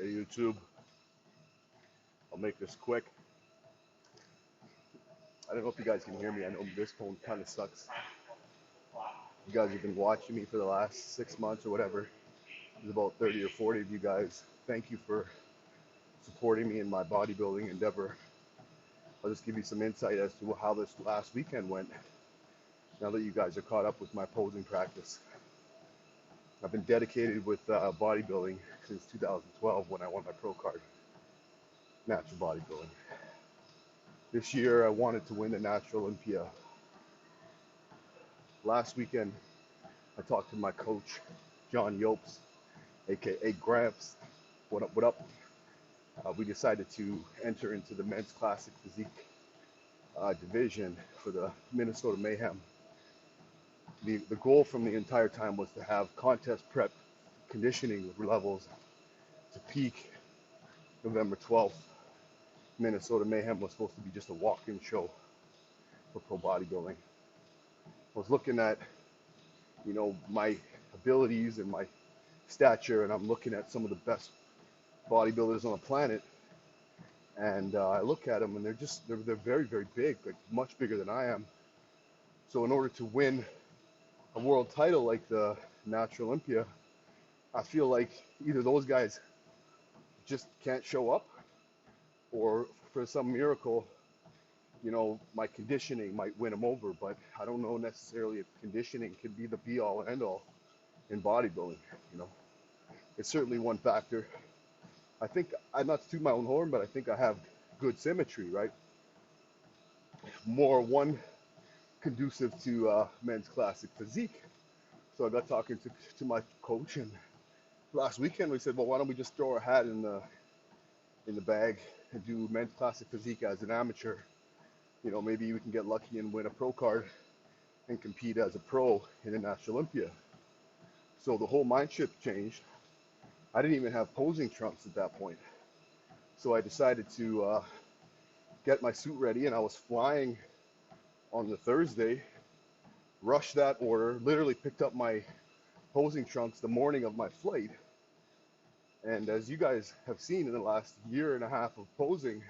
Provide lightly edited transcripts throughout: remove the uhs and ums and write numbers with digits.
Hey YouTube, I'll make this quick. I don't know if you guys can hear me. I know this phone kind of sucks. You guys have been watching me for the last 6 months or whatever. There's about 30 or 40 of you guys. Thank you for supporting me in my bodybuilding endeavor. I'll just give you some insight as to how this last weekend went now that you guys are caught up with my posing practice. I've been dedicated with bodybuilding since 2012 when I won my pro card, natural bodybuilding. This year I wanted to win the Natural Olympia. Last weekend I talked to my coach, John Yopes, aka Gramps. What up, what up? We decided to enter into the men's classic physique division for the Minnesota Mayhem. The goal from the entire time was to have contest prep conditioning levels to peak November 12th. Minnesota Mayhem was supposed to be just a walk-in show for pro bodybuilding. I was looking at, my abilities and my stature, and I'm looking at some of the best bodybuilders on the planet, and I look at them, and they're very, very big, like much bigger than I am. So in order to win a world title like the Natural Olympia, I feel like either those guys just can't show up, or for some miracle, my conditioning might win them over. But I don't know necessarily if conditioning can be the be all and end all in bodybuilding. It's certainly one factor. I think, I'm not to toot my own horn, but I think I have good symmetry, right? More one conducive to men's classic physique. So I got talking to my coach, and last weekend we said, well, why don't we just throw our hat in the bag and do men's classic physique as an amateur? Maybe we can get lucky and win a pro card and compete as a pro in the National Olympia. So the whole mind shift changed. I didn't even have posing trunks at that point. So I decided to get my suit ready, and I was flying on the Thursday, rushed that order, literally picked up my posing trunks the morning of my flight. And as you guys have seen in the last year and a half of posing,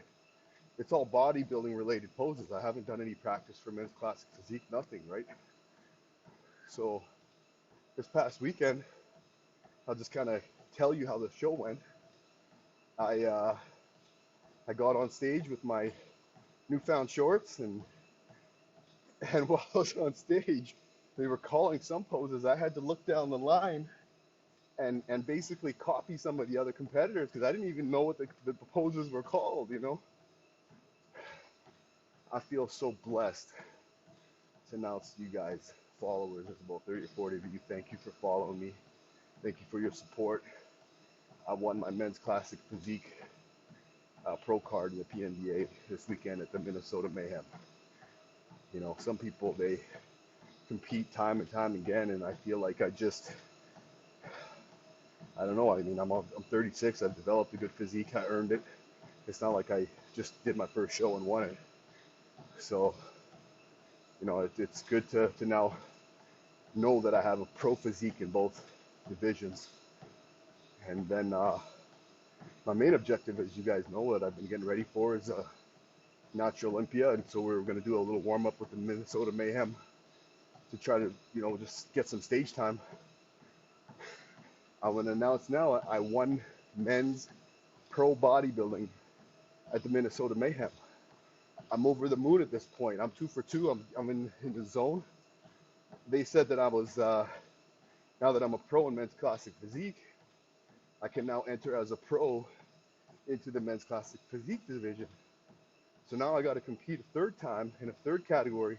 it's all bodybuilding related poses. I haven't done any practice for men's classic physique, nothing, right? So this past weekend, I'll just kind of tell you how the show went. I got on stage with my newfound shorts, and while I was on stage, they were calling some poses. I had to look down the line and basically copy some of the other competitors because I didn't even know what the poses were called. I feel so blessed to announce to you guys, followers, there's about 30 or 40 of you. Thank you for following me. Thank you for your support. I won my men's classic physique pro card in the PNBA this weekend at the Minnesota Mayhem. Some people, they compete time and time again, and I feel like I don't know. I mean, I'm 36. I've developed a good physique. I earned it. It's not like I just did my first show and won it. So, it's good to now know that I have a pro physique in both divisions. And then my main objective, as you guys know, that I've been getting ready for is Natural Olympia. And so we're going to do a little warm up with the Minnesota Mayhem to try to, just get some stage time. I want to announce now I won men's pro bodybuilding at the Minnesota Mayhem. I'm over the moon at this point. I'm 2 for 2. I'm in the zone. They said that I was, now that I'm a pro in men's classic physique, I can now enter as a pro into the men's classic physique division. So now I got to compete a third time in a third category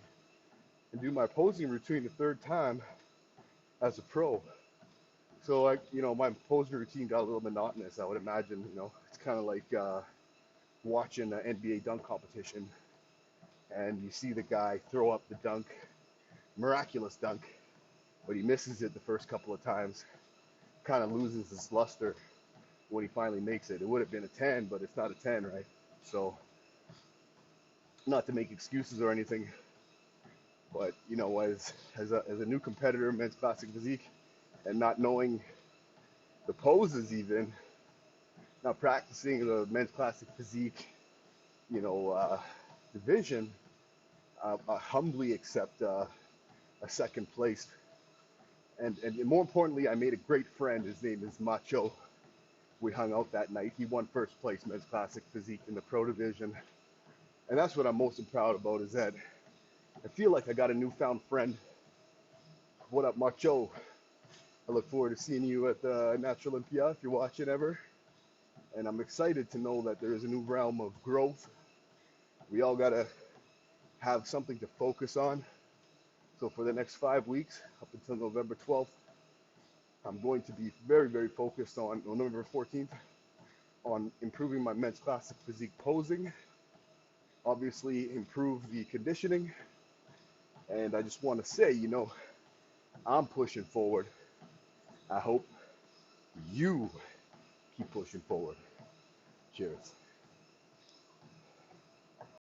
and do my posing routine the third time as a pro. So my posing routine got a little monotonous. I would imagine, it's kind of like watching an NBA dunk competition, and you see the guy throw up the dunk, miraculous dunk, but he misses it the first couple of times, kind of loses his luster when he finally makes it. It would have been a 10, but it's not a 10, right? So, not to make excuses or anything, but as a new competitor in men's classic physique and not knowing the poses even, Now, practicing the men's classic physique, division, I humbly accept a second place. And more importantly, I made a great friend. His name is Macho. We hung out that night. He won first place men's classic physique in the pro division. And that's what I'm most proud about, is that I feel like I got a newfound friend. What up, Macho? I look forward to seeing you at the Natural Olympia if you're watching ever. And I'm excited to know that there is a new realm of growth. We all got to have something to focus on. So for the next 5 weeks, up until November 12th, I'm going to be very, very focused on November 14th on improving my men's classic physique posing, obviously improve the conditioning. And I just want to say, I'm pushing forward. I hope you keep pushing forward. Cheers.